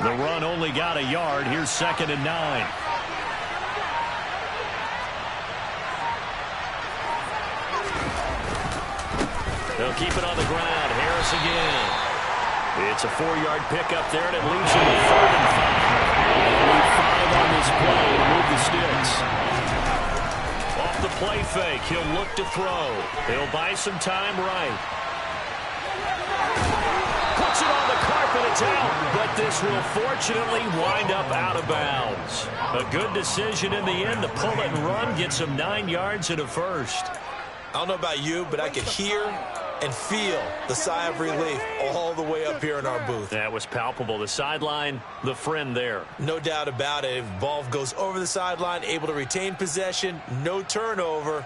The run only got a yard. Here's 2nd and 9. They'll keep it on the ground. Harris again. It's a 4-yard pickup there, and it leaves him with 3rd and 5. They'll need 5 on this play to move the sticks. Off the play fake, he'll look to throw. He'll buy some time right. Puts it on the carpet, it's out. But this will fortunately wind up out of bounds. A good decision in the end. The pull it and run gets him 9 yards and a first. I don't know about you, but I could hear and feel the sigh of relief all the way up here in our booth. That was palpable. The sideline, the friend there. No doubt about it. If the ball goes over the sideline, able to retain possession, no turnover.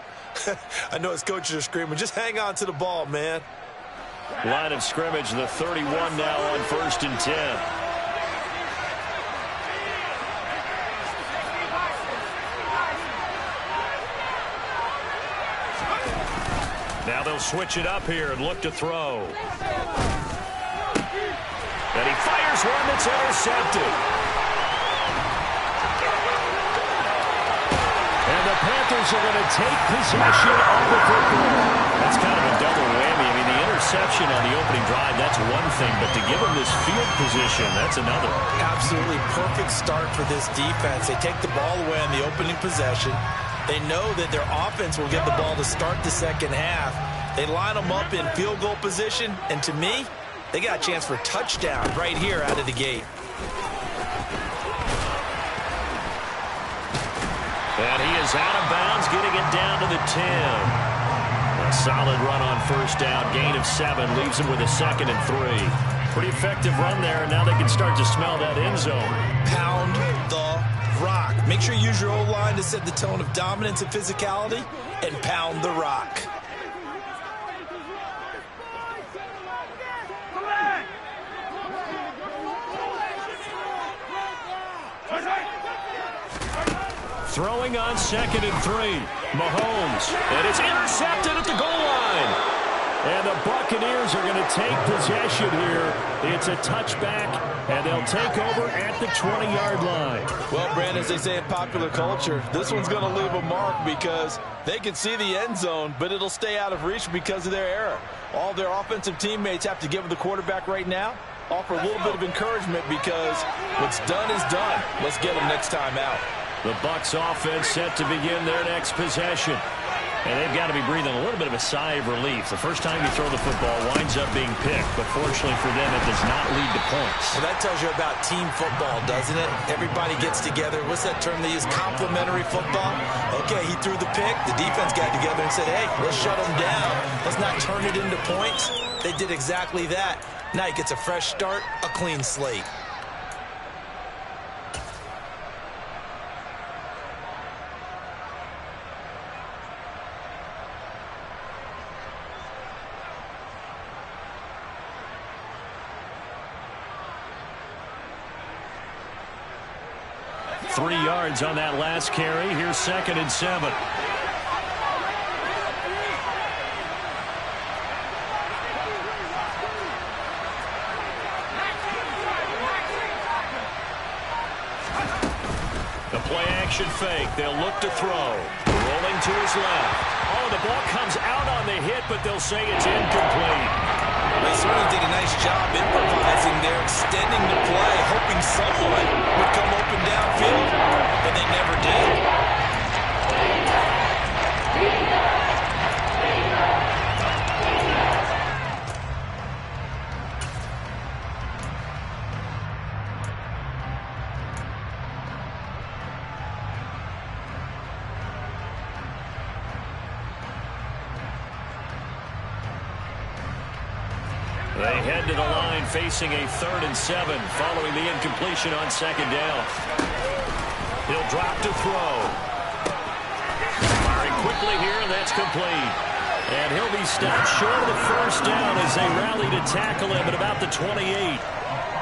I know his coaches are screaming, just hang on to the ball, man. Line of scrimmage, the 31 now on 1st and 10. Now they'll switch it up here and look to throw. And he fires one that's intercepted. And the Panthers are going to take possession of the football. That's kind of a double whammy. I mean, the interception on the opening drive, that's one thing. But to give them this field position, that's another. Absolutely perfect start for this defense. They take the ball away on the opening possession. They know that their offense will get the ball to start the second half. They line them up in field goal position, and to me, they got a chance for a touchdown right here out of the gate. And he is out of bounds, getting it down to the 10. A solid run on 1st down, gain of 7, leaves him with a 2nd and 3. Pretty effective run there, and now they can start to smell that end zone. Pound the rock. Make sure you use your O-line to set the tone of dominance and physicality, and pound the rock. Throwing on 2nd and 3. Mahomes. And it's intercepted at the goal line. And the Buccaneers are going to take possession here. It's a touchback, and they'll take over at the 20-yard line. Well, Brandon, as they say in popular culture, this one's going to leave a mark because they can see the end zone, but it'll stay out of reach because of their error. All their offensive teammates have to give the quarterback right now, offer a little bit of encouragement because what's done is done. Let's get them next time out. The Bucs offense set to begin their next possession. And they've got to be breathing a little bit of a sigh of relief. The first time you throw the football winds up being picked, but fortunately for them, it does not lead to points. Well, that tells you about team football, doesn't it? Everybody gets together. What's that term they use? Complementary football? Okay, he threw the pick. The defense got together and said, hey, let's shut them down. Let's not turn it into points. They did exactly that. Now he gets a fresh start, a clean slate. Three yards on that last carry. Here's 2nd and 7. The play action fake. They'll look to throw. Rolling to his left. Oh, the ball comes out on the hit, but they'll say it's incomplete. They certainly did a nice job improvising there, extending the play, hoping someone would come open downfield, but they never did. They head to the line facing a 3rd and 7 following the incompletion on 2nd down. He'll drop to throw. Firing quickly here, and that's complete. And he'll be stopped short of the 1st down as they rally to tackle him at about the 28.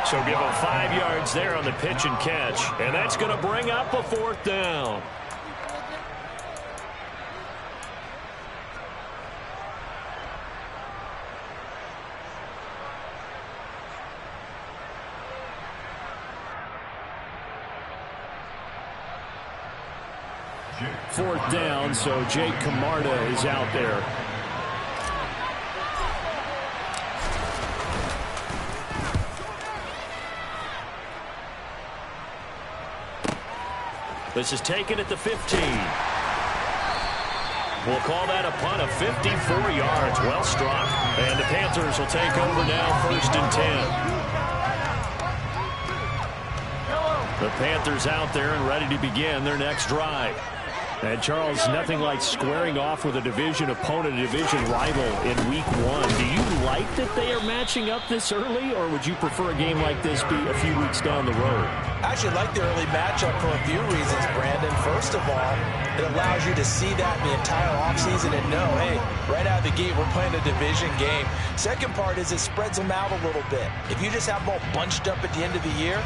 So give him 5 yards there on the pitch and catch. And that's going to bring up a 4th down. 4th down, so Jake Camarda is out there. This is taken at the 15. We'll call that a punt of 54 yards. Well struck. And the Panthers will take over now, 1st and 10. The Panthers out there and ready to begin their next drive. And Charles, nothing like squaring off with a division opponent, a division rival in week 1. Do you like that they are matching up this early, or would you prefer a game like this be a few weeks down the road? I actually like the early matchup for a few reasons, Brandon. First of all, it allows you to see that the entire offseason and know, hey, right out of the gate, we're playing a division game. Second part is it spreads them out a little bit. If you just have them all bunched up at the end of the year,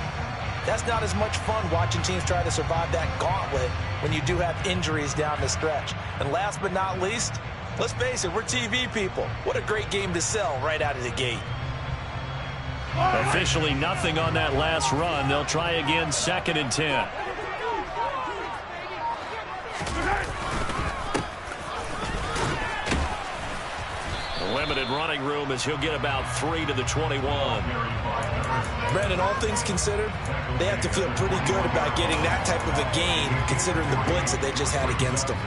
that's not as much fun watching teams try to survive that gauntlet when you do have injuries down the stretch. And last but not least, let's face it, we're TV people. What a great game to sell right out of the gate. Officially nothing on that last run. They'll try again, 2nd and 10. Limited running room as he'll get about 3 to the 21. Brandon, all things considered, they have to feel pretty good about getting that type of a gain considering the blitz that they just had against them.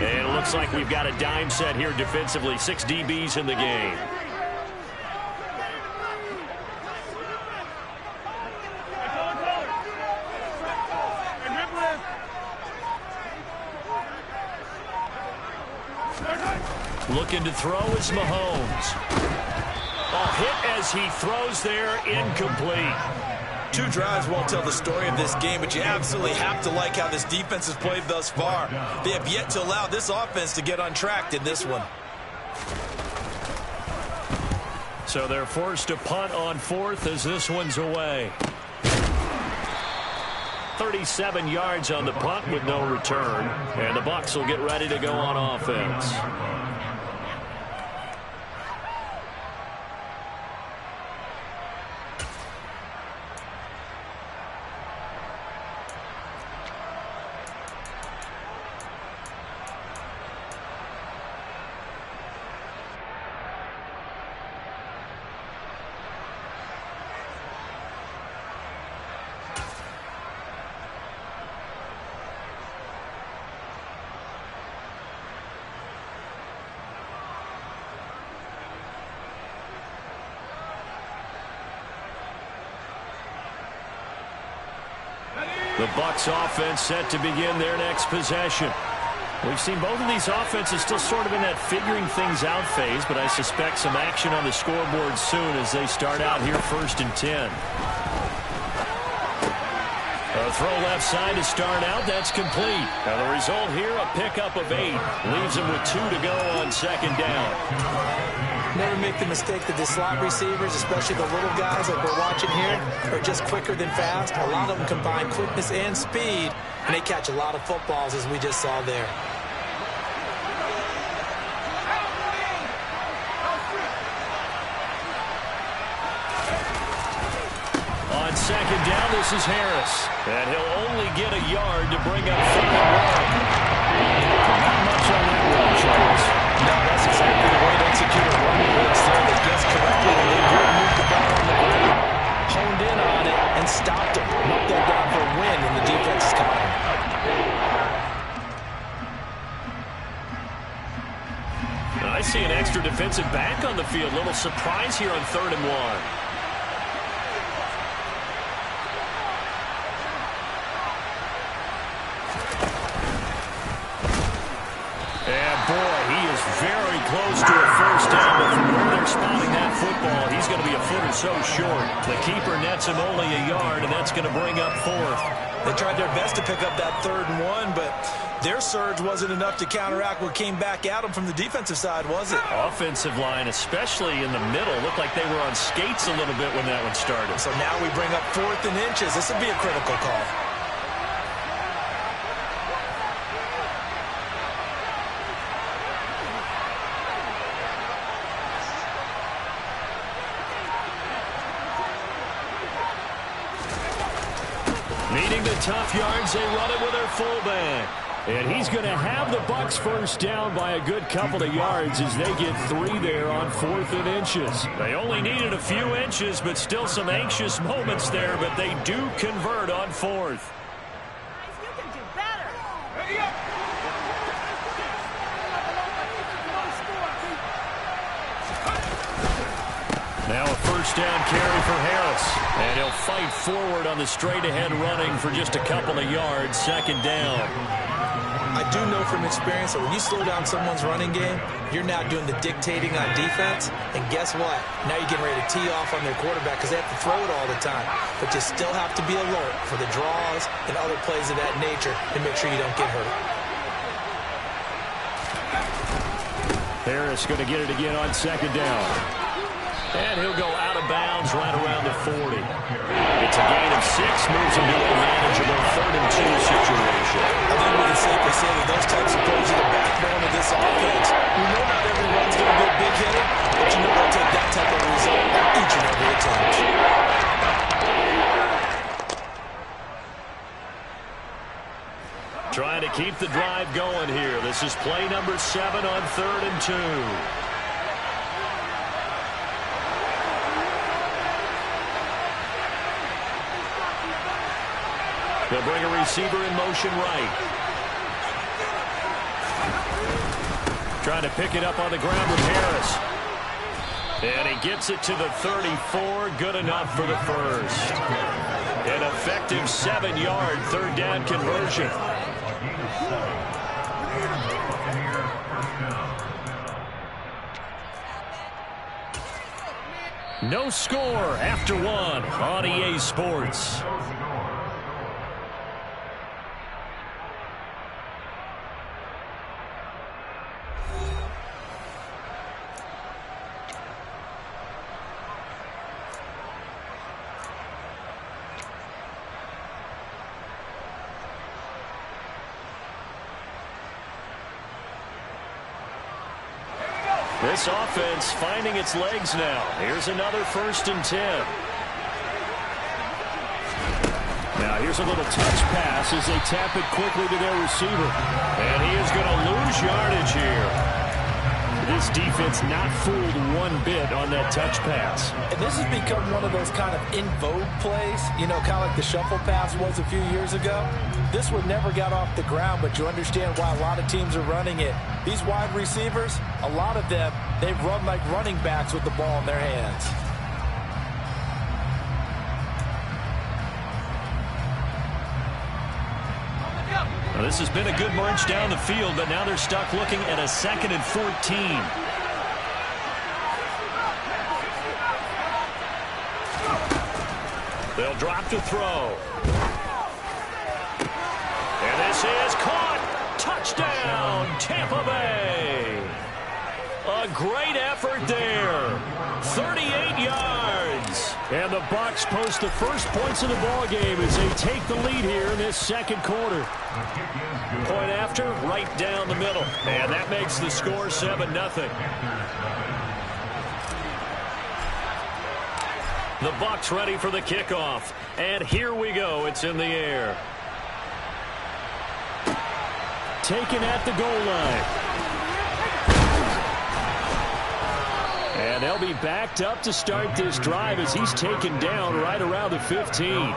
And it looks like we've got a dime set here defensively. 6 DBs in the game. Looking to throw is Mahomes. Hit as he throws there, incomplete. 2 drives won't tell the story of this game, but you absolutely have to like how this defense has played thus far. They have yet to allow this offense to get untracked in this one. So they're forced to punt on 4th as this one's away. 37 yards on the punt with no return. And the Bucs will get ready to go on offense. The Bucs offense set to begin their next possession. We've seen both of these offenses still sort of in that figuring things out phase, but I suspect some action on the scoreboard soon as they start out here 1st and 10. A throw left side to start out. That's complete. Now the result here, a pickup of 8. Leaves them with 2 to go on 2nd down. Never make the mistake that the slot receivers, especially the little guys like we're watching here, are just quicker than fast. A lot of them combine quickness and speed, and they catch a lot of footballs as we just saw there. On 2nd down, this is Harris. And he'll only get a yard to bring up 3rd and 1. Not much on that run, Charles. No, that's exactly the way to execute a run blitz there. They guessed correctly when they didn't move the ball on the ground. Honed in on it and stopped him. Knocked that down for a win when the defense is coming. I see an extra defensive back on the field. Little surprise here on 3rd and 1. Boy, he is very close to a 1st down, but from where they're spotting that football, he's going to be a foot or so short. The keeper nets him only a yard, and that's going to bring up 4th. They tried their best to pick up that 3rd and 1, but their surge wasn't enough to counteract what came back at them from the defensive side, was it? Offensive line, especially in the middle, looked like they were on skates a little bit when that one started. So now we bring up 4th and inches. This will be a critical call. Needing the tough yards, they run it with their fullback. And he's going to have the Bucs first down by a good couple of yards as they get 3 there on 4th and inches. They only needed a few inches, but still some anxious moments there, but they do convert on 4th. Now a first down carry for Harris. And he'll fight forward on the straight-ahead running for just a couple of yards. 2nd down. I do know from experience that when you slow down someone's running game, you're now doing the dictating on defense. And guess what? Now you're getting ready to tee off on their quarterback because they have to throw it all the time. But you still have to be alert for the draws and other plays of that nature to make sure you don't get hurt. Harris going to get it again on 2nd down. And he'll go out of bounds right around the 40. It's a gain of 6, moves him to a manageable 3rd and 2 situation. I think we can safely say that those types of plays are the backbone of this offense. We know not every run's going to be a big hitter, but you know they'll take that type of result each and every attempt. Trying to keep the drive going here. This is play number 7 on 3rd and 2. They'll bring a receiver in motion right. Trying to pick it up on the ground with Harris. And he gets it to the 34. Good enough for the first. An effective 7-yard 3rd down conversion. No score after 1 on EA Sports. This offense finding its legs now. Here's another 1st and 10. Now here's a little touch pass as they tap it quickly to their receiver. And he is going to lose yardage here. This defense not fooled one bit on that touch pass. And this has become one of those kind of in vogue plays, you know, kind of like the shuffle pass was a few years ago. This one never got off the ground, but you understand why a lot of teams are running it. These wide receivers, a lot of them, they run like running backs with the ball in their hands. Well, this has been a good march down the field, but now they're stuck looking at a 2nd and 14. They'll drop to throw. And this is caught. Touchdown, Tampa Bay. A great effort there. 38 yards. And the Bucs post the first points of the ball game as they take the lead here in this 2nd quarter. Point after, right down the middle. And that makes the score 7-0. The Bucs ready for the kickoff. And here we go. It's in the air. Taken at the goal line. And they'll be backed up to start this drive as he's taken down right around the 15.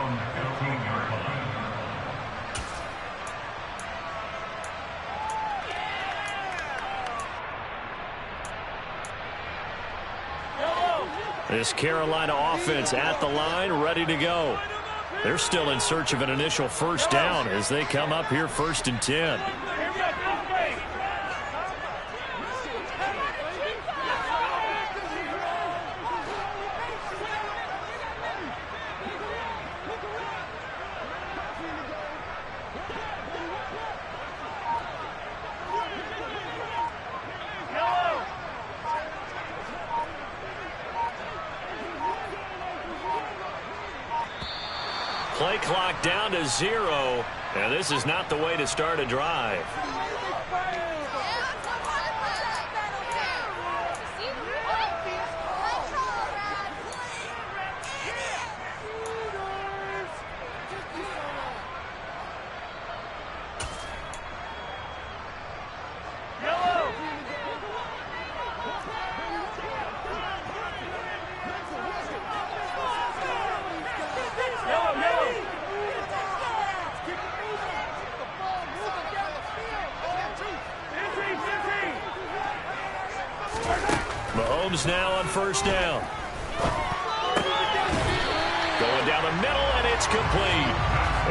This Carolina offense at the line, ready to go. They're still in search of an initial first down as they come up here 1st and 10. Play clock down to 0, and this is not the way to start a drive. Mahomes now on first down. Going down the middle, and it's complete.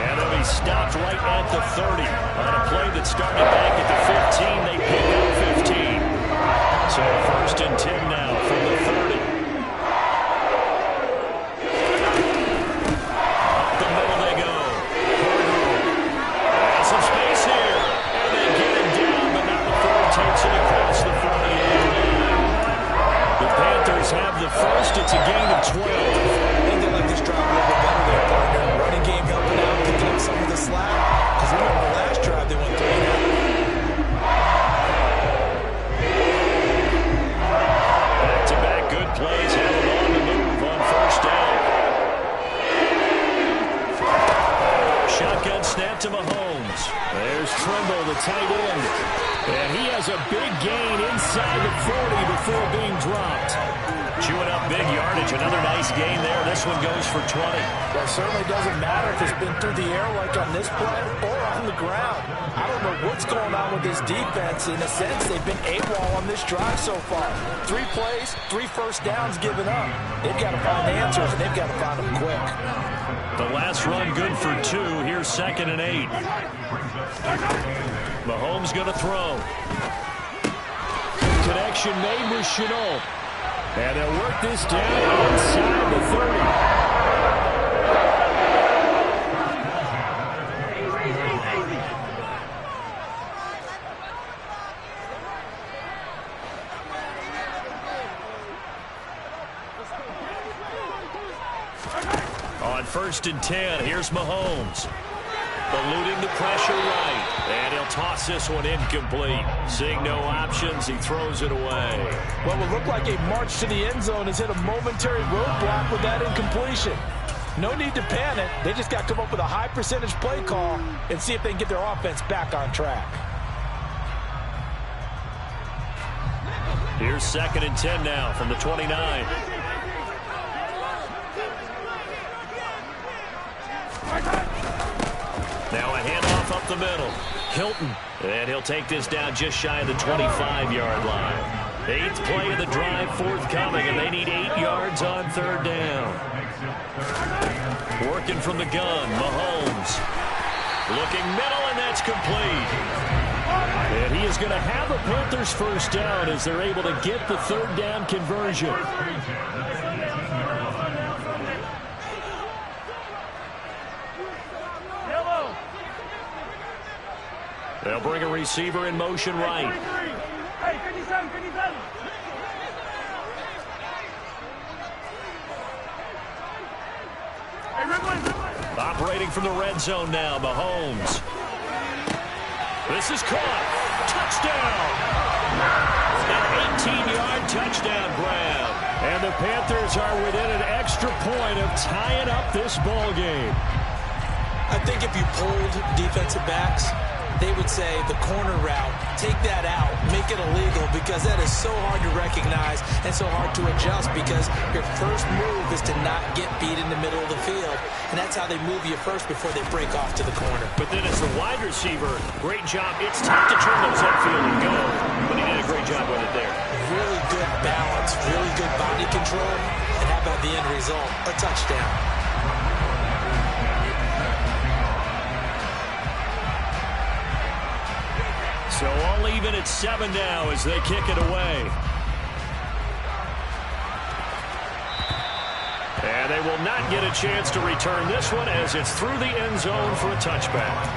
And he'll be stopped right at the 30. On a play that started back at the 15, they pick up 15. So first and 10 now from the 30. Up the middle they go. Has some space here. And they get him down, but not before he takes it across the 48. The Panthers have the first. It's a gain of 12. I think they like this drive a little bit better there, partner. Running game helping out, picking up some of the slack. Because remember, the last drive they went 3 and out. Back-to-back good plays have him on the move on first down. Shotgun snap to Mahomes. There's Trimble, the tight end. And he has a big gain inside the 40 before being dropped. Chewing up big yardage. Another nice gain there. This one goes for 20. Well, it certainly doesn't matter if it's been through the air like on this play or on the ground. I don't know what's going on with this defense. In a sense, they've been AWOL on this drive so far. 3 plays, 3 first downs given up. They've got to find answers, and they've got to find them quick. The last run good for 2. Here's 2nd and 8. Mahomes going to throw. Connection made with Chenault. And they'll work this down inside the 30. On first and 10, here's Mahomes. Eluding the pressure right. And he'll toss this one incomplete. Seeing no options, he throws it away. What will look like a march to the end zone has hit a momentary roadblock with that incompletion. No need to panic. They just got to come up with a high percentage play call and see if they can get their offense back on track. Here's 2nd and 10 now from the 29. Now a handoff up the middle. Hilton. And he'll take this down just shy of the 25-yard line. 8th play of the drive forthcoming, and they need 8 yards on 3rd down. Working from the gun, Mahomes. Looking middle, and that's complete. And he is going to have the Panthers first down as they're able to get the 3rd down conversion. They'll bring a receiver in motion right. Operating from the red zone now, Mahomes. This is caught. Touchdown. An 18-yard touchdown grab. And the Panthers are within an extra point of tying up this ball game. I think if you polled defensive backs, they would say the corner route, take that out, make it illegal, because that is so hard to recognize and so hard to adjust, because your first move is to not get beat in the middle of the field, and that's how they move you first before they break off to the corner. But then as the wide receiver, great job. It's tough to turn those upfield and go, but he did a great job with it there. Really good balance, really good body control, and how about the end result? A touchdown. So all even at 7 now as they kick it away. And they will not get a chance to return this one as it's through the end zone for a touchback.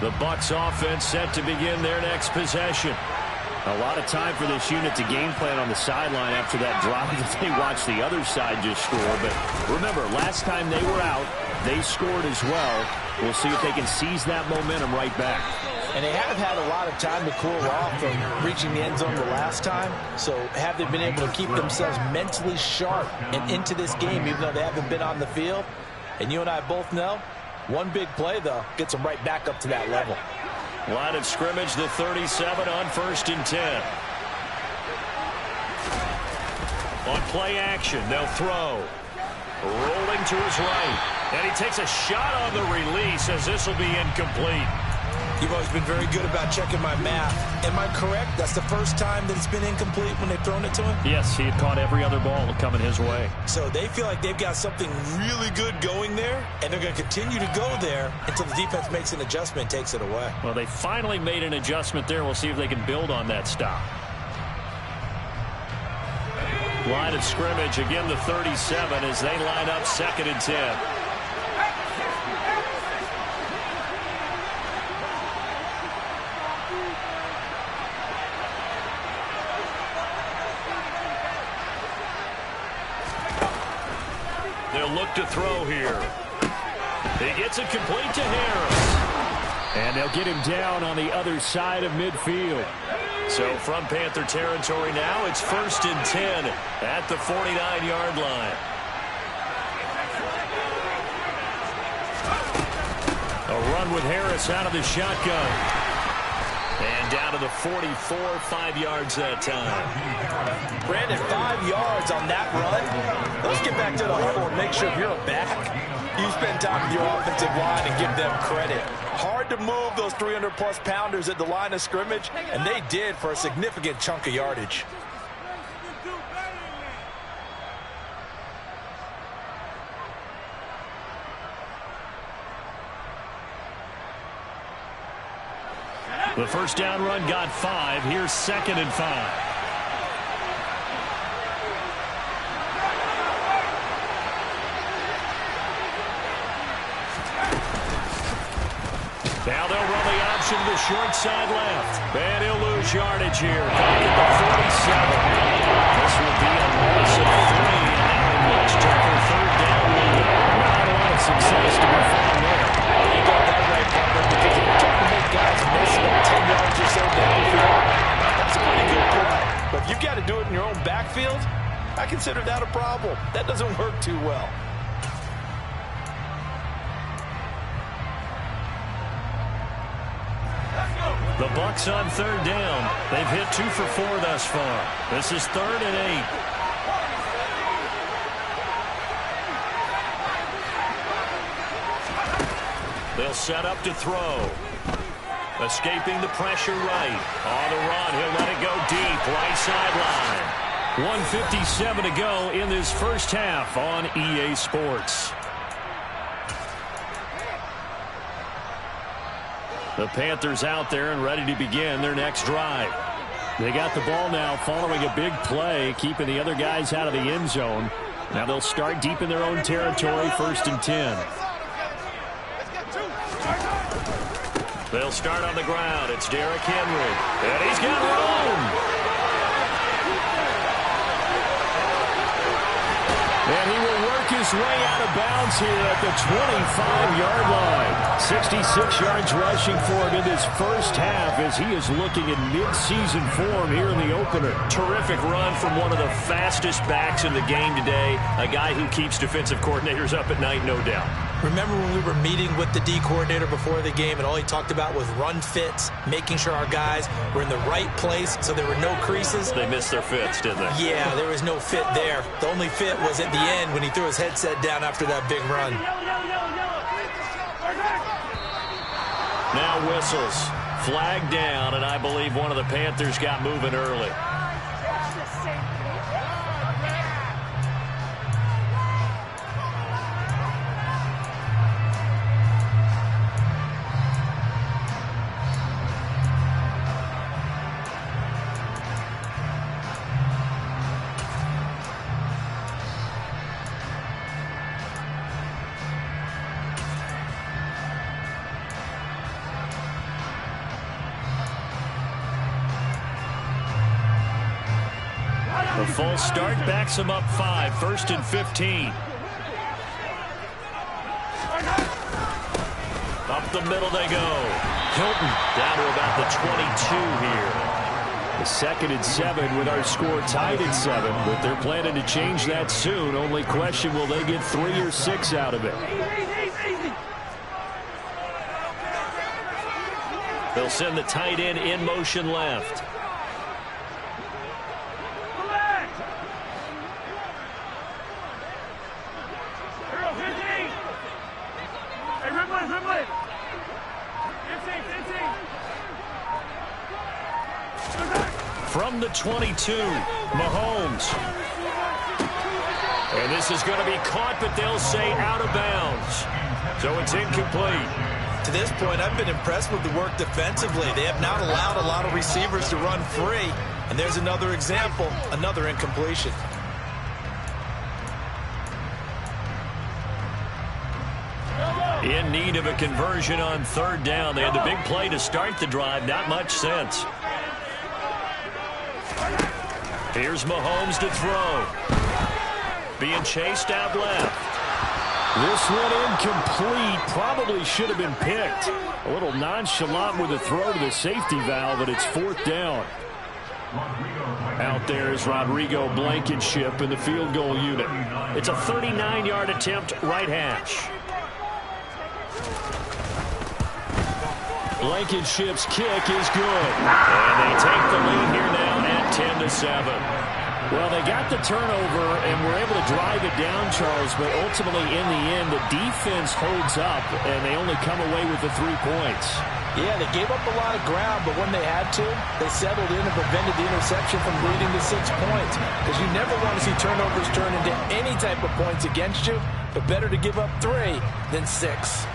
The Bucs offense set to begin their next possession. A lot of time for this unit to game plan on the sideline after that drive that they watched the other side just score. But remember, last time they were out, they scored as well. We'll see if they can seize that momentum right back. And they have had a lot of time to cool off from reaching the end zone the last time. So have they been able to keep themselves mentally sharp and into this game, even though they haven't been on the field? And you and I both know, one big play, though, gets them right back up to that level. Line of scrimmage, the 37 on first and 10. On play action, they'll throw. rolling to his right. And he takes a shot on the release as this will be incomplete. You've always been very good about checking my math. Am I correct? That's the first time that it's been incomplete when they've thrown it to him? Yes, he had caught every other ball coming his way. So they feel like they've got something really good going there, and they're going to continue to go there until the defense makes an adjustment and takes it away. Well, they finally made an adjustment there. We'll see if they can build on that stop. Line of scrimmage, again the 37 as they line up 2nd and 10. They'll look to throw here. He gets it complete to Harris. And they'll get him down on the other side of midfield. So from Panther territory now, it's 1st and 10 at the 49-yard line. A run with Harris out of the shotgun. And down to the 44, 5 yards that time. Brandon, 5 yards on that run. Let's get back to the huddle and make sure if you're a back, you spend time with your offensive line and give them credit. Hard to move those 300-plus pounders at the line of scrimmage, and they did for a significant chunk of yardage. The first down run got 5. Here's 2nd and 5. Now they'll run the option to the short side left. And he'll lose yardage here. Back at the 47. This will be a loss of 3. And now a much tougher 3rd down lead. Not a lot of success to be found there. You got that right, Parker, because if you're trying to make guys miss about 10 yards or so downfield, that's a pretty good play. But if you've got to do it in your own backfield, I consider that a problem. That doesn't work too well. The Bucs on 3rd down. They've hit 2 for 4 thus far. This is 3rd and 8. They'll set up to throw. Escaping the pressure right. On the run, he'll let it go deep. Right sideline. 1:57 to go in this first half on EA Sports. The Panthers out there and ready to begin their next drive. They got the ball now following a big play, keeping the other guys out of the end zone. Now they'll start deep in their own territory, 1st and 10. They'll start on the ground. It's Derrick Henry. And he's got room. And he will work his way out of bounds here at the 25-yard line. 66 yards rushing for him in this first half as he is looking in mid-season form here in the opener. Terrific run from one of the fastest backs in the game today. A guy who keeps defensive coordinators up at night, no doubt. Remember when we were meeting with the D coordinator before the game and all he talked about was run fits, making sure our guys were in the right place so there were no creases? They missed their fits, didn't they? Yeah, there was no fit there. The only fit was at the end when he threw his headset down after that big run. Now whistles. Flag down, and I believe one of the Panthers got moving early. The full start backs him up 5, 1st and 15. Up the middle they go. Hilton down to about the 22 here. The 2nd and 7 with our score tied at 7, but they're planning to change that soon. Only question, will they get 3 or 6 out of it? They'll send the tight end in motion left. From the 22, Mahomes. And this is going to be caught, but they'll say out of bounds. So it's incomplete. To this point, I've been impressed with the work defensively. They have not allowed a lot of receivers to run free. And there's another example, another incompletion. In need of a conversion on third down. They had the big play to start the drive. Not much sense. Here's Mahomes to throw. Being chased out left. This one incomplete. Probably should have been picked. A little nonchalant with the throw to the safety valve, but it's fourth down. Out there is Rodrigo Blankenship in the field goal unit. It's a 39-yard attempt, right hash. Blankenship's kick is good. And they take the lead here now at 10-7. Well, they got the turnover and were able to drive it down, Charles, but ultimately in the end, the defense holds up, and they only come away with the 3 points. Yeah, they gave up a lot of ground, but when they had to, they settled in and prevented the interception from leading to 6 points. Because you never want to see turnovers turn into any type of points against you, but better to give up 3 than 6.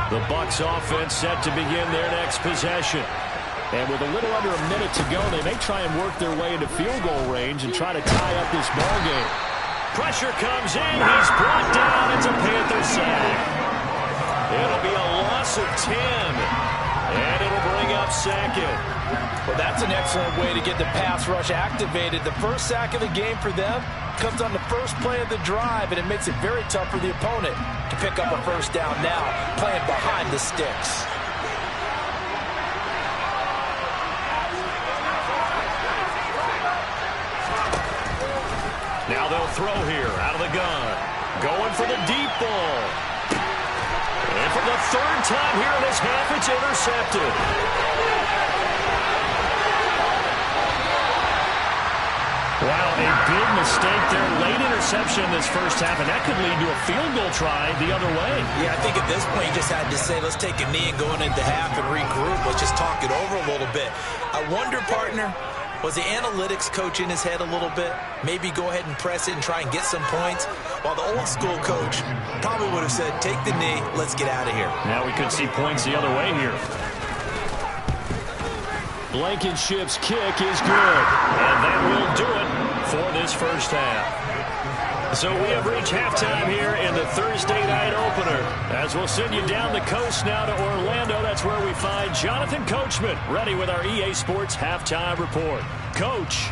The Bucs offense set to begin their next possession. And with a little under a minute to go, they may try and work their way into field goal range and try to tie up this ball game. Pressure comes in. He's brought down. It's a Panther sack. It'll be a loss of 10. And it'll bring up second. Well, that's an excellent way to get the pass rush activated. The first sack of the game for them comes on the first play of the drive, and it makes it very tough for the opponent to pick up a first down now, playing behind the sticks. Now they'll throw here out of the gun. Going for the deep ball. And for the third time here in this half, it's intercepted. Wow, a big mistake there. Late interception in this first half, and that could lead to a field goal try the other way. Yeah, I think at this point you just had to say, let's take a knee and go into half and regroup. Let's just talk it over a little bit. I wonder, partner, was the analytics coach in his head a little bit? Maybe go ahead and press it and try and get some points? While the old school coach probably would have said, take the knee, let's get out of here. Now we could see points the other way here. Blankenship's kick is good. And that will do it for this first half. So we have reached halftime here in the Thursday night opener. As we'll send you down the coast now to Orlando, that's where we find Jonathan Coachman ready with our EA Sports halftime report. Coach.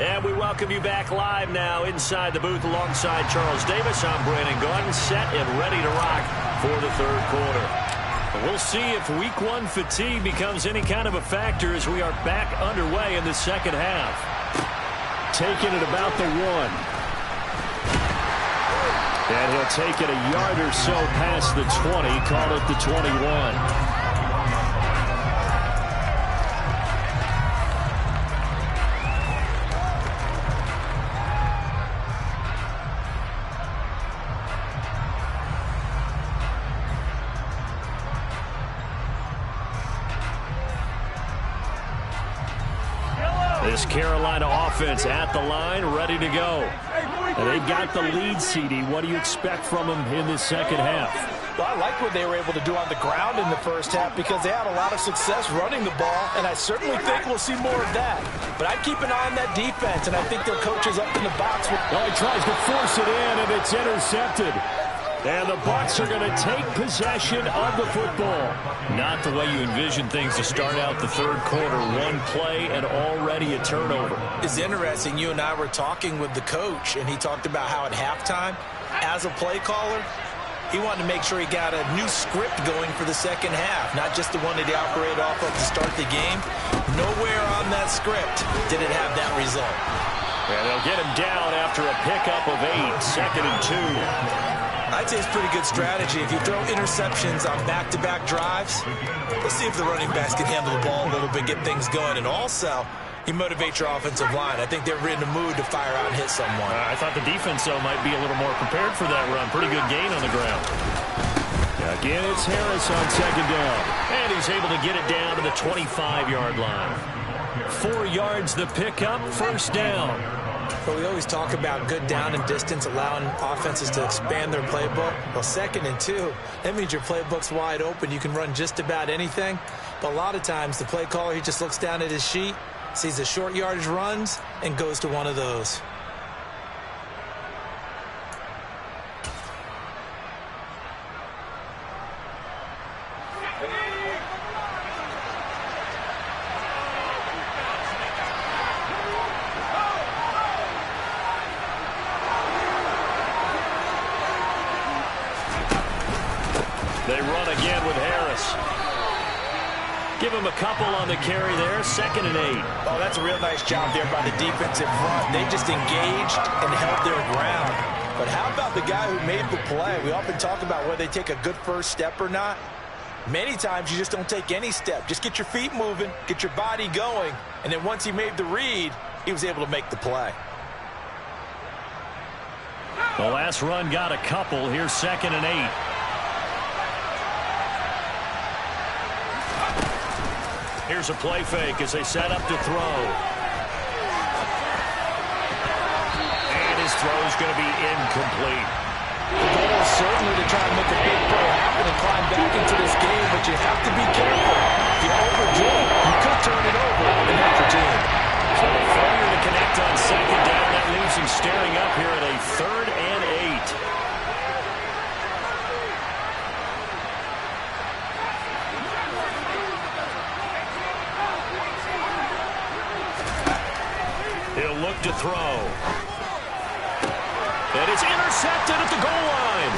And we welcome you back live now inside the booth alongside Charles Davis. I'm Brandon Gaudin, set and ready to rock for the third quarter. We'll see if week one fatigue becomes any kind of a factor as we are back underway in the second half. Taking it about the 1. And he'll take it a yard or so past the 20, call it the 21. This Carolina offense at the line, ready to go. And they've got the lead, CD. What do you expect from them in this second half? Well, I like what they were able to do on the ground in the first half because they had a lot of success running the ball, and I certainly think we'll see more of that. But I'd keep an eye on that defense, and I think their coach is up in the box. Well, he tries to force it in, and it's intercepted. And the Bucs are going to take possession of the football. Not the way you envision things to start out the third quarter. One play and already a turnover. It's interesting. You and I were talking with the coach, and he talked about how at halftime, as a play caller, He wanted to make sure he got a new script going for the second half, not just the one that he operated off of to start the game. Nowhere on that script did it have that result. And they'll get him down after a pickup of 8, 2nd and 2. I'd say it's pretty good strategy. If you throw interceptions on back-to-back drives, let's see if the running backs can handle the ball a little bit, get things going. And also, you motivate your offensive line. I think they're in the mood to fire out and hit someone. I thought the defense, though, might be a little more prepared for that run. Pretty good gain on the ground. Again, it's Harris on 2nd down. And he's able to get it down to the 25-yard line. 4 yards the pickup, 1st down. But we always talk about good down and distance, allowing offenses to expand their playbook. Well, 2nd and 2, that means your playbook's wide open. You can run just about anything. But a lot of times, the play caller, he just looks down at his sheet, sees the short yardage runs, and goes to one of those. They run again with Harris. Give him a couple on the carry there, 2nd and 8. Oh, that's a real nice job there by the defensive front. They just engaged and held their ground. But how about the guy who made the play? We often talk about whether they take a good first step or not. Many times you just don't take any step. Just get your feet moving, get your body going, and then once he made the read, he was able to make the play. The last run got a couple. Here's 2nd and 8. Here's a play fake as they set up to throw. And his throw is going to be incomplete. The goal is certainly to try and make a big play happen and climb back into this game, but you have to be careful. If you overdo it, you could turn it over and hurt your team. So the failure to connect on 2nd down, that leaves him staring up here at a 3rd and 8. He'll look to throw. And it's intercepted at the goal line.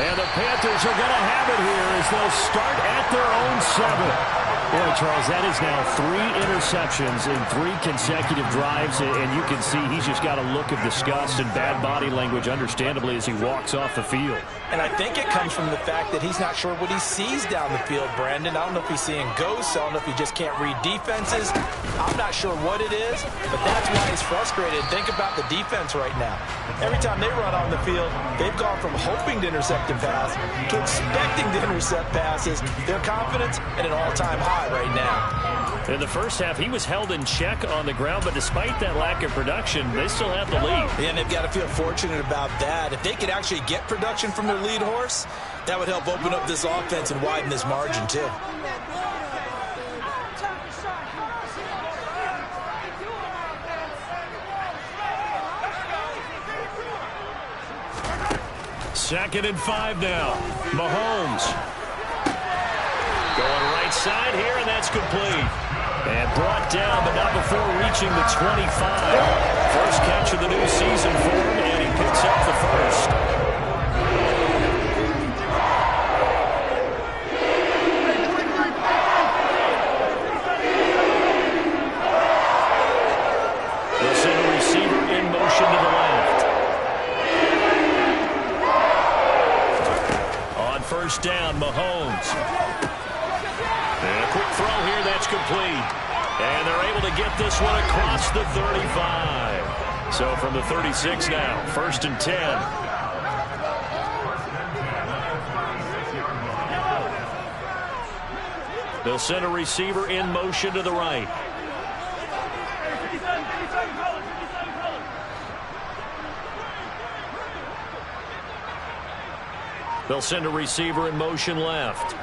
And the Panthers are going to have it here as they'll start at their own 7. Boy, Charles, that is now 3 interceptions in 3 consecutive drives, and you can see he's just got a look of disgust and bad body language, understandably, as he walks off the field. And I think it comes from the fact that he's not sure what he sees down the field, Brandon. I don't know if he's seeing ghosts. I don't know if he just can't read defenses. I'm not sure what it is, but that's why he's frustrated. Think about the defense right now. Every time they run on the field, they've gone from hoping to intercept a pass to expecting to intercept passes. Their confidence at an all-time high right now. In the first half, he was held in check on the ground, but despite that lack of production, they still have the lead. Yeah, and they've got to feel fortunate about that. If they could actually get production from their lead horse, that would help open up this offense and widen this margin, too. Second and 5 now. Mahomes going right side here, and that's complete. And brought down, but not before reaching the 25. First catch of the new season for him, and he picks up the first. They'll send a receiver in motion to the left. On first down, Mahomes. And a quick throw here, that's complete. And they're able to get this one across the 35. So from the 36 now, 1st and 10. They'll send a receiver in motion to the right. They'll send a receiver in motion left.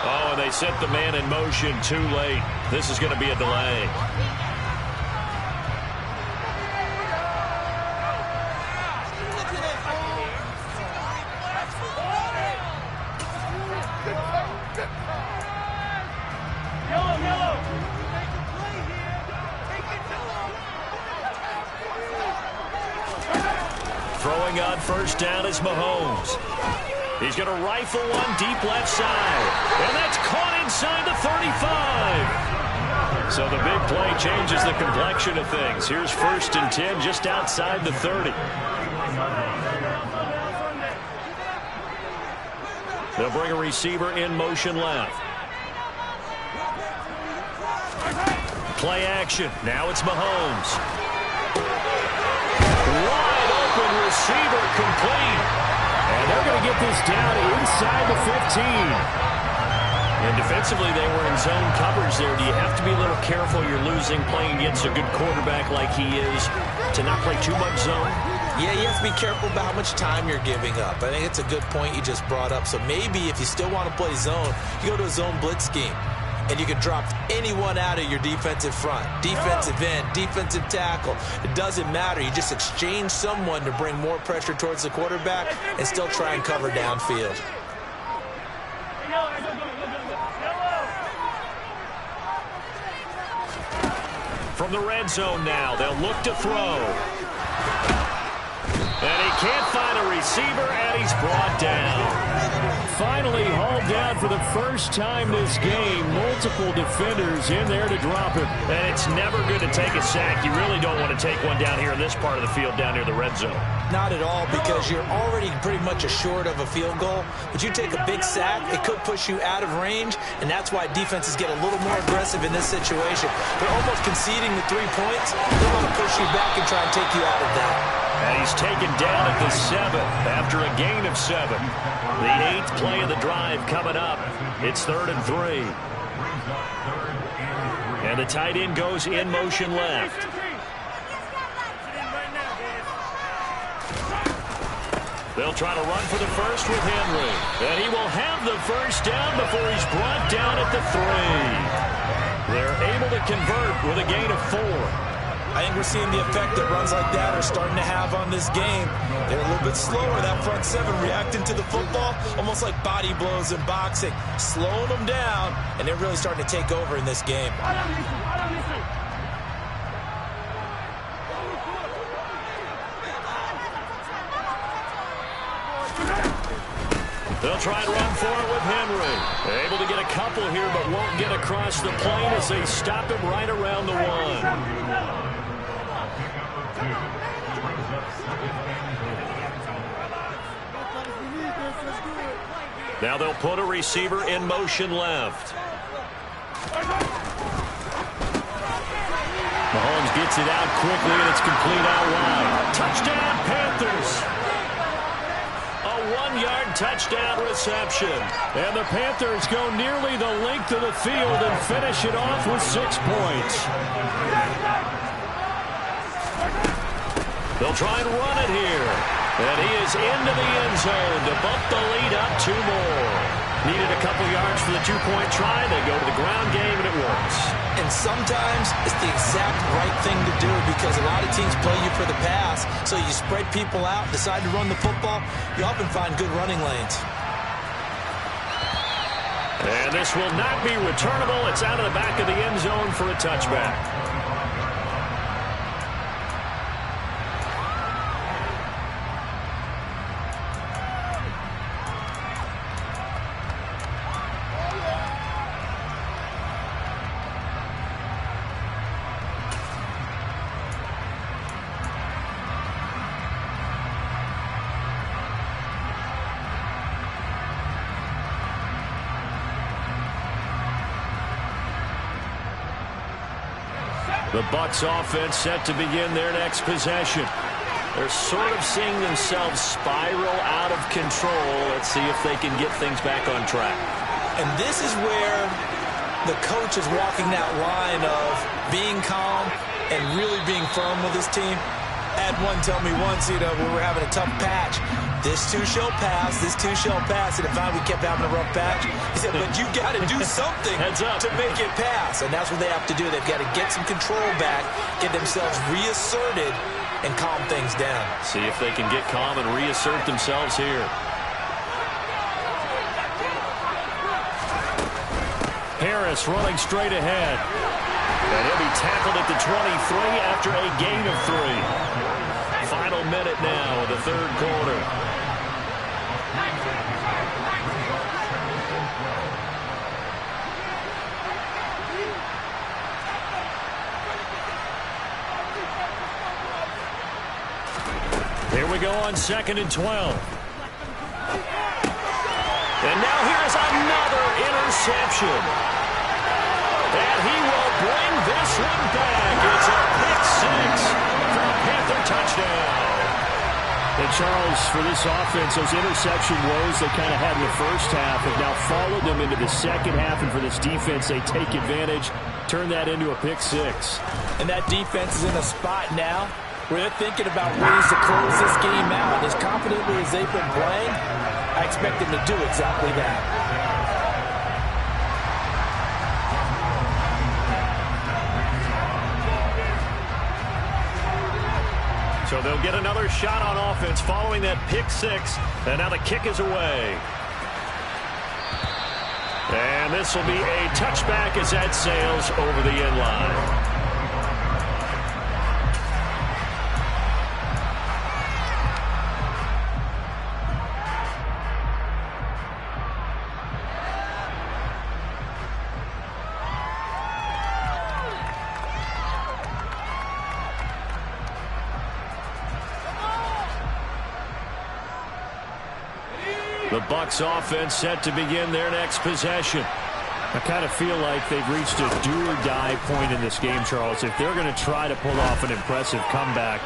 Oh, and they sent the man in motion too late. This is going to be a delay. Throwing on first down is Mahomes. He's going to rifle one deep left side. And that's caught inside the 35. So the big play changes the complexion of things. Here's 1st and 10 just outside the 30. They'll bring a receiver in motion left. Play action. Now it's Mahomes. Wide open receiver complete. And they're going to get this down inside the 15. And defensively, they were in zone coverage there. Do you have to be a little careful? You're losing playing against a good quarterback like he is to not play too much zone? Yeah, you have to be careful about how much time you're giving up. I think it's a good point you just brought up. So maybe if you still want to play zone, you go to a zone blitz scheme. And you can drop anyone out of your defensive front. Defensive end, defensive tackle. It doesn't matter. You just exchange someone to bring more pressure towards the quarterback and still try and cover downfield. From the red zone now, they'll look to throw. And he can't find a receiver, and he's brought down. Finally hauled down for the first time this game. Multiple defenders in there to drop him. And it's never good to take a sack. You really don't want to take one down here in this part of the field down near the red zone. Not at all, because you're already pretty much assured of a field goal. But you take a big sack, it could push you out of range, and that's why defenses get a little more aggressive in this situation. They're almost conceding the 3 points. They want to push you back and try and take you out of that. And he's taken down at the 7 after a gain of 7. The 8th play of the drive coming up. It's 3rd and 3. And the tight end goes in motion left. They'll try to run for the first with Henry. And he will have the first down before he's brought down at the 3. They're able to convert with a gain of 4. I think we're seeing the effect that runs like that are starting to have on this game. They're a little bit slower, that front 7, reacting to the football, almost like body blows in boxing, slowing them down, and they're really starting to take over in this game. They'll try and run for it with Henry. Able to get a couple here, but won't get across the plane as they stop him right around the 1. Now they'll put a receiver in motion left. Mahomes gets it out quickly, and it's complete out wide. Touchdown, Panthers! A 1-yard touchdown reception. And the Panthers go nearly the length of the field and finish it off with 6 points. They'll try and run it here. And he is into the end zone to bump the lead up 2 more. Needed a couple yards for the 2-point try. They go to the ground game, and it works. And sometimes it's the exact right thing to do, because a lot of teams play you for the pass. So you spread people out, decide to run the football. You often find good running lanes. And this will not be returnable. It's out of the back of the end zone for a touchback. The Bucs offense set to begin their next possession. They're sort of seeing themselves spiral out of control. Let's see if they can get things back on track. And this is where the coach is walking that line of being calm and really being firm with his team. I had one tell me once, when we were having a tough patch, this too shall pass, this too shall pass. And if we kept having a rough patch, he said, but you got to do something to make it pass. And that's what they have to do. They've got to get some control back, get themselves reasserted, and calm things down. See if they can get calm and reassert themselves here. Harris running straight ahead. And he'll be tackled at the 23 after a gain of 3. Final minute now of the third quarter. Here we go on 2nd and 12. And now here's another interception. And he will bring this one back. It's a pick six for a Panther touchdown. And Charles, for this offense, those interception woes they kind of had in the first half have now followed them into the second half. And for this defense, they take advantage, turn that into a pick six. And that defense is in a spot now where they're thinking about ways to close this game out. As confidently as they've been playing, I expect them to do exactly that. So they'll get another shot on offense following that pick six. And now the kick is away. And this will be a touchback as that sails over the end line. The Bucs offense set to begin their next possession. I kind of feel like they've reached a do-or-die point in this game, Charles. If they're going to try to pull off an impressive comeback,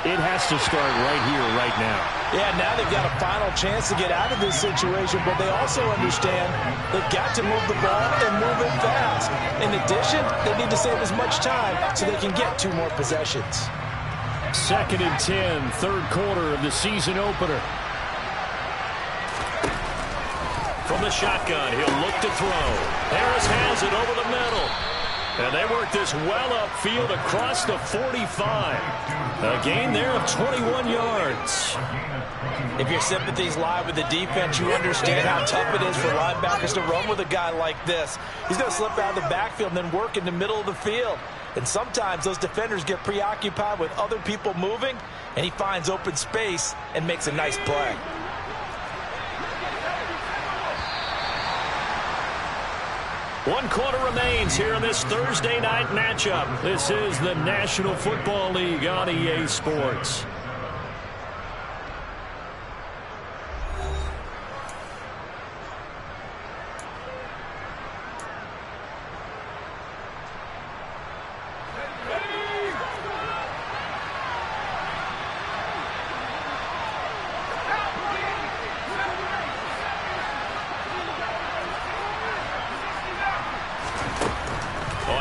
it has to start right here, right now. Yeah, now they've got a final chance to get out of this situation, but they also understand they've got to move the ball and move it fast. In addition, they need to save as much time so they can get 2 more possessions. 2nd and 10, third quarter of the season opener. From the shotgun, he'll look to throw. Harris has it over the middle. And they work this well upfield across the 45. A gain there of 21 yards. If your sympathies lie with the defense, you understand how tough it is for linebackers to run with a guy like this. He's going to slip out of the backfield and then work in the middle of the field. And sometimes those defenders get preoccupied with other people moving, and he finds open space and makes a nice play. One quarter remains here in this Thursday night matchup. This is the National Football League on EA Sports.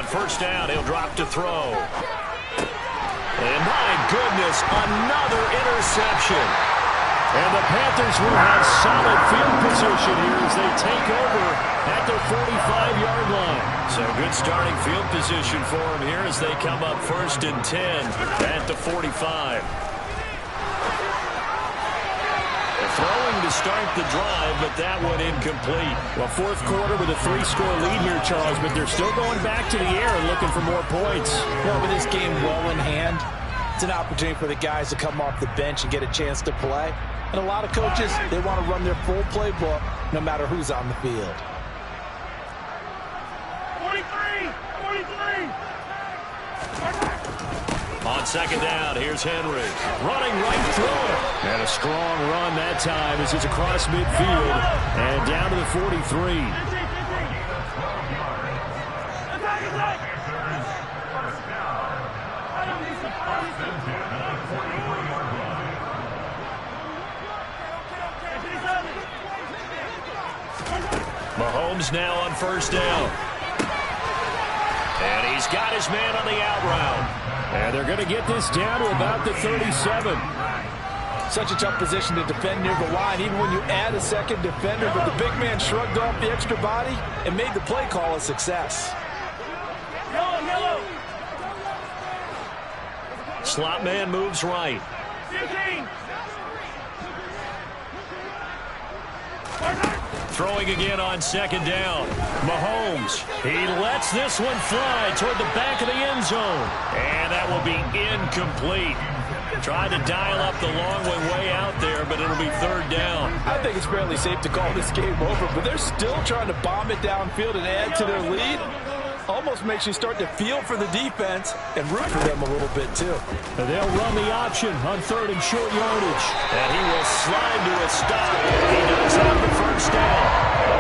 First down, he'll drop to throw. And my goodness, another interception. And the Panthers will have solid field position here as they take over at their 45-yard line. So good starting field position for them here as they come up 1st and 10 at the 45. Throwing to start the drive, but that one incomplete. Well, fourth quarter with a 3-score lead here, Charles, but they're still going back to the air and looking for more points. Well, with this game well in hand, it's an opportunity for the guys to come off the bench and get a chance to play. And a lot of coaches, they want to run their full playbook no matter who's on the field. 43! On 2nd down, here's Henry. Running right through it. And a strong run that time as it's across midfield and down to the 43. Mahomes now on 1st down. And he's got his man on the out route. And they're going to get this down to about the 37. Such a tough position to defend near the line, even when you add a second defender. But the big man shrugged off the extra body and made the play call a success. Yellow. Slot man moves right. 15. Throwing again on 2nd down. Mahomes, he lets this one fly toward the back of the end zone. And that will be incomplete. Tried to dial up the long way out there, but it'll be third down. I think it's fairly safe to call this game over, but they're still trying to bomb it downfield and add to their lead. Almost makes you start to feel for the defense and root for them a little bit, too. They'll run the option on third and short yardage. And he will slide to a stop. He does have the first down.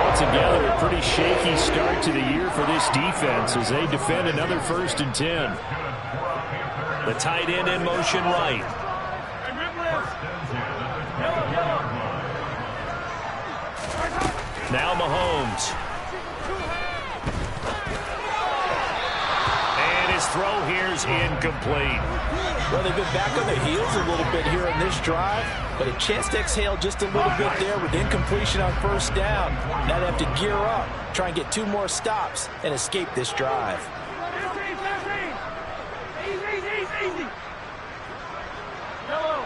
Altogether, a pretty shaky start to the year for this defense as they defend another 1st and 10. The tight end in motion right. Now Mahomes. And his throw here is incomplete. Well, they've been back on their heels a little bit here in this drive, but a chance to exhale just a little bit there with incompletion on first down. Now they have to gear up, try and get 2 more stops, and escape this drive. Easy. Yellow.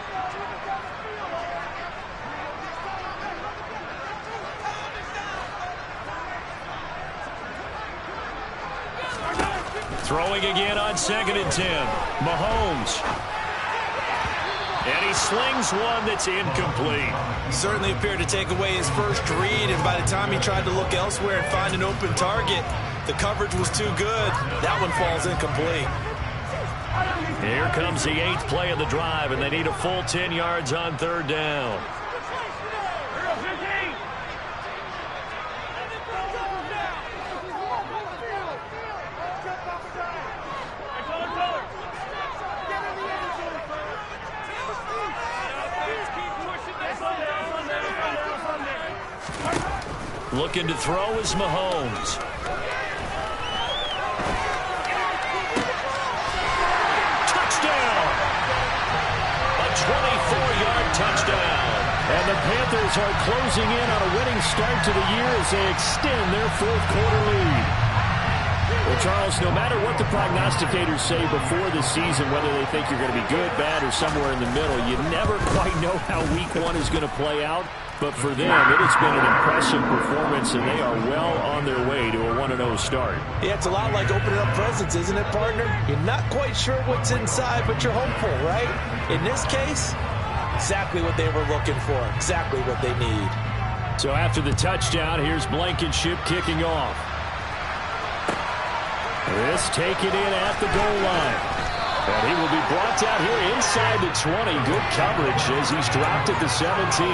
Throwing again on 2nd and 10. Mahomes. And he slings one that's incomplete. Certainly appeared to take away his first read, and by the time he tried to look elsewhere and find an open target, the coverage was too good. That one falls incomplete. Here comes the 8th play of the drive, and they need a full 10 yards on third down. Looking to throw is Mahomes. Touchdown! A 24-yard touchdown. And the Panthers are closing in on a winning start to the year as they extend their 4th quarter lead. Well, Charles, no matter what the prognosticators say before the season, whether they think you're going to be good, bad, or somewhere in the middle, you never quite know how week 1 is going to play out. But for them, it has been an impressive performance, and they are well on their way to a 1-0 start. Yeah, it's a lot like opening up presents, isn't it, partner? You're not quite sure what's inside, but you're hopeful, right? In this case, exactly what they were looking for, exactly what they need. So after the touchdown, here's Blankenship kicking off. This taken in at the goal line. And he will be brought down here inside the 20. Good coverage as he's dropped at the 17.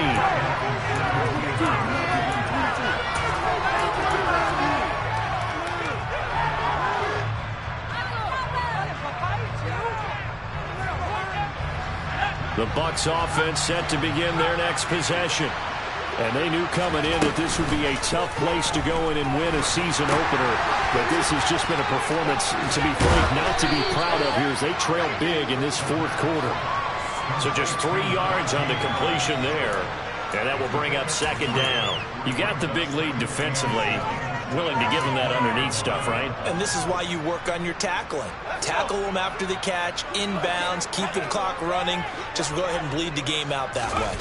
The Bucs offense set to begin their next possession. And they knew coming in that this would be a tough place to go in and win a season opener. But this has just been a performance, to be frank, not to be proud of here as they trail big in this 4th quarter. So just 3 yards on the completion there. And that will bring up 2nd down. You got the big lead defensively. Willing to give them that underneath stuff, right? And this is why you work on your tackling. Tackle them after the catch, inbounds, keep the clock running. Just go ahead and bleed the game out that way.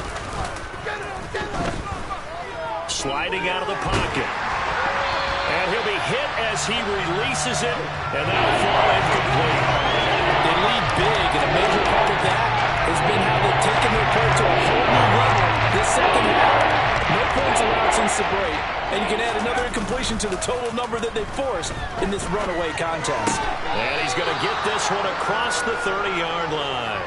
Sliding out of the pocket. And he'll be hit as he releases it, and that'll fall incomplete. They lead big, and a major part of that has been how they've taken their play to a whole new level this 2nd half. No points allowed since the break, and you can add another incompletion to the total number that they've forced in this runaway contest. And he's going to get this one across the 30-yard line.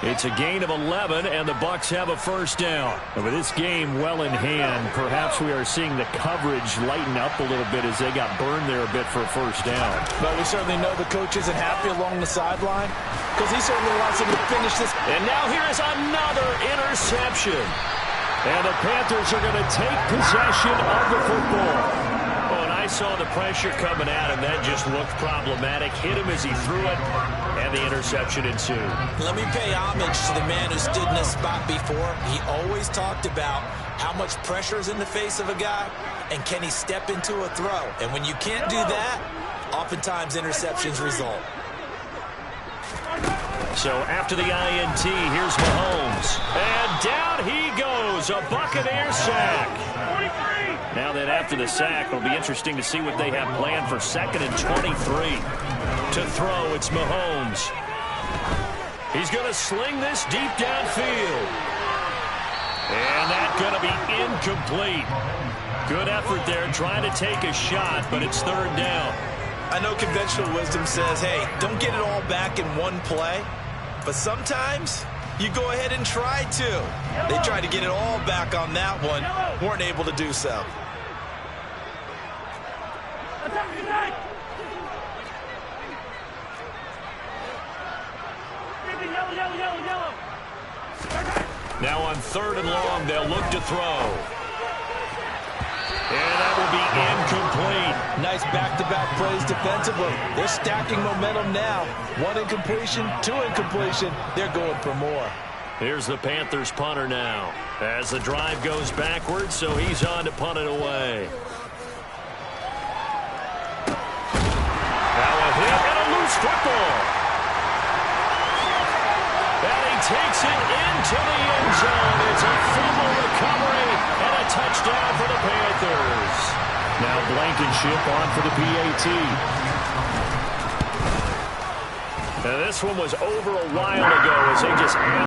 It's a gain of 11, and the Bucs have a first down. And with this game well in hand, perhaps we are seeing the coverage lighten up a little bit as they got burned there a bit for a first down. But we certainly know the coach isn't happy along the sideline because he certainly wants him to finish this. And now here is another interception. And the Panthers are going to take possession of the football. Oh, and I saw the pressure coming at him. That just looked problematic. Hit him as he threw it, and the interception ensued. Let me pay homage to the man who stood in this spot before. He always talked about how much pressure is in the face of a guy, and can he step into a throw. And when you can't do that, oftentimes interceptions result. So after the INT, here's Mahomes. And down he goes, a Buccaneer sack. Now that after the sack, it'll be interesting to see what they have planned for 2nd and 23. To throw, it's Mahomes. He's going to sling this deep downfield. And that's going to be incomplete. Good effort there trying to take a shot, but it's third down. I know conventional wisdom says, hey, don't get it all back in one play. But sometimes you go ahead and try to. They tried to get it all back on that one. Weren't able to do so. Now on third and long, they'll look to throw. And that will be incomplete. Nice back-to-back plays defensively. They're stacking momentum now. 1 incompletion, 2 incompletion. They're going for more. Here's the Panthers punter now. As the drive goes backwards, so he's on to punt it away. Now a hit and a loose football. And he takes it into the end zone. It's a fumble recovery and a touchdown for the Panthers. Now Blankenship on for the PAT. Now this one was over a while ago as they just